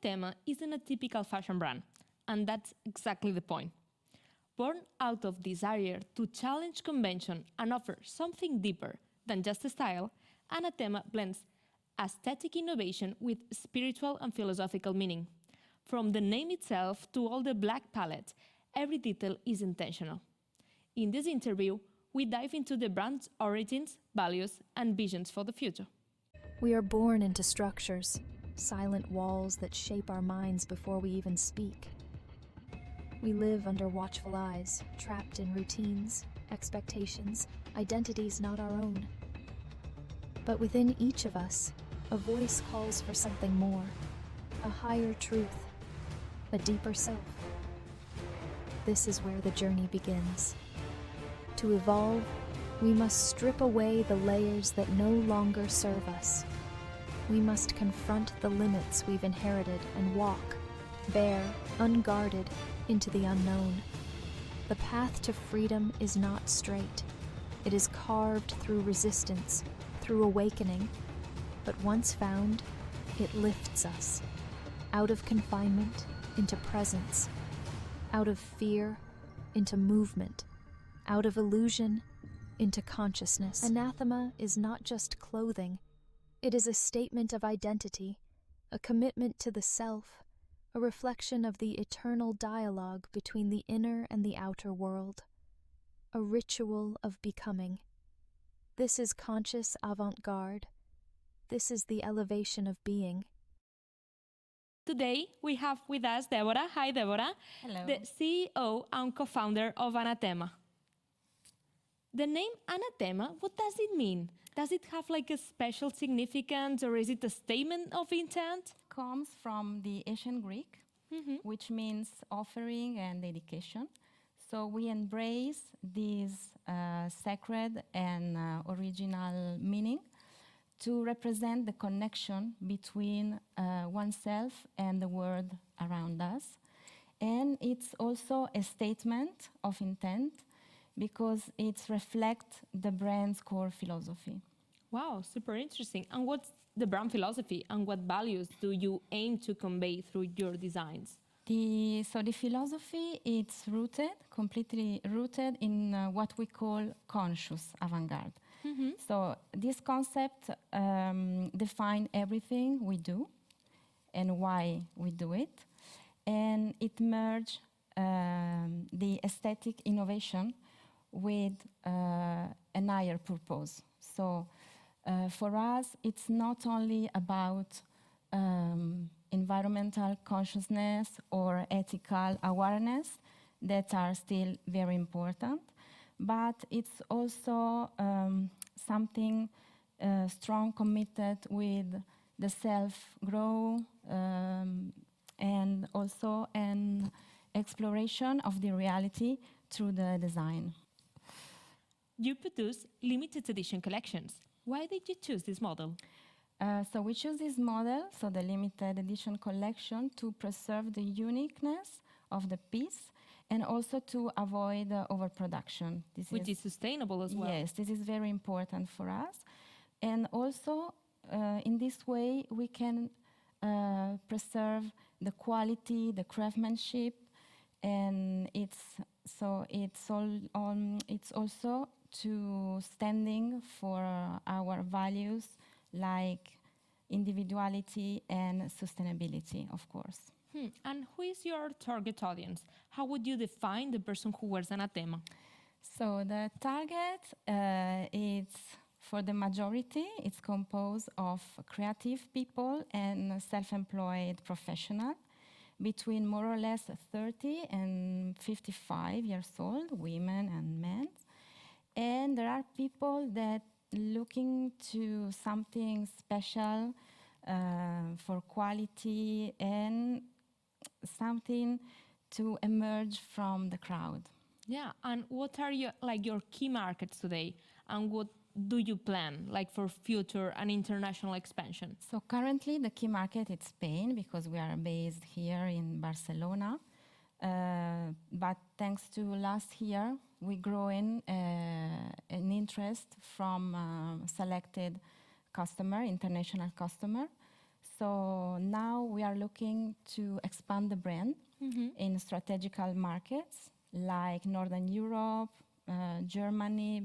Anathema isn't a typical fashion brand, and that's exactly the point. Born out of desire to challenge convention and offer something deeper than just a style, Anathema blends aesthetic innovation with spiritual and philosophical meaning. From the name itself to all the black palette, every detail is intentional. In this interview, we dive into the brand's origins, values, and visions for the future. We are born into structures, silent walls that shape our minds before we even speak. We live under watchful eyes, trapped in routines, expectations, identities not our own. But within each of us, a voice calls for something more, a higher truth, a deeper self. This is where the journey begins. To evolve, we must strip away the layers that no longer serve us. We must confront the limits we've inherited and walk, bare, unguarded, into the unknown. The path to freedom is not straight. It is carved through resistance, through awakening. But once found, it lifts us. Out of confinement, into presence. Out of fear, into movement. Out of illusion, into consciousness. Anathema is not just clothing. It is a statement of identity, a commitment to the self, a reflection of the eternal dialogue between the inner and the outer world, a ritual of becoming. This is conscious avant-garde. This is the elevation of being. Today, we have with us Deborah. Hi, Deborah. Hello. The CEO and co-founder of Anathema. The name Anathema, what does it mean? Does it have like a special significance, or is it a statement of intent? Comes from the ancient Greek, which means offering and dedication. So we embrace this sacred and original meaning to represent the connection between oneself and the world around us. And it's also a statement of intent because it reflects the brand's core philosophy. Wow, super interesting. And what's the brand philosophy, and what values do you aim to convey through your designs? The philosophy, it's completely rooted in what we call conscious avant-garde. So this concept defines everything we do and why we do it. And it merges the aesthetic innovation with an higher purpose. So for us, it's not only about environmental consciousness or ethical awareness that are still very important, but it's also something strong committed with the self-growth and also an exploration of the reality through the design. You produce limited edition collections. Why did you choose this model? So we choose this model, so the limited edition collection, to preserve the uniqueness of the piece and also to avoid overproduction. Which is sustainable as well. Yes, this is very important for us. And also, in this way, we can preserve the quality, the craftsmanship, and it's also to standing for our values like individuality and sustainability, of course. And who is your target audience? How would you define the person who wears Anathema? So the target is, for the majority, it's composed of creative people and self-employed professionals between more or less 30 and 55 years old, women and men. And there are people that looking to something special for quality and something to emerge from the crowd. Yeah, and what are your key markets today, and what do you plan for future and international expansion? So currently the key market is Spain, because we are based here in Barcelona. But thanks to last year, we grow in an interest from selected international customer. So now we are looking to expand the brand in strategical markets like Northern Europe, Germany,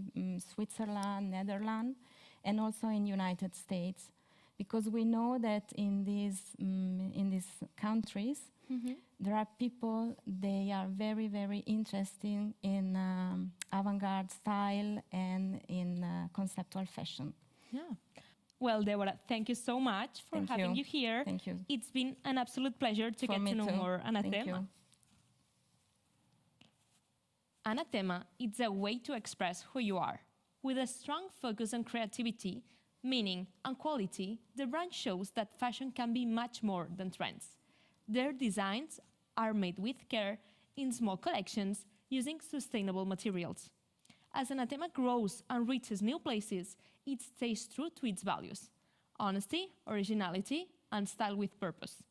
Switzerland, Netherlands, and also in United States, because we know that in these countries there are people, they are very, very interested in avant-garde style and in conceptual fashion. Yeah. Well, Deborah, thank you so much for having you here. Thank you. It's been an absolute pleasure to For get me to know too. more Thank Anathema. you. Anathema is a way to express who you are. With a strong focus on creativity, meaning, and quality, the brand shows that fashion can be much more than trends. Their designs are made with care in small collections using sustainable materials. As Anathema grows and reaches new places, it stays true to its values: honesty, originality, and style with purpose.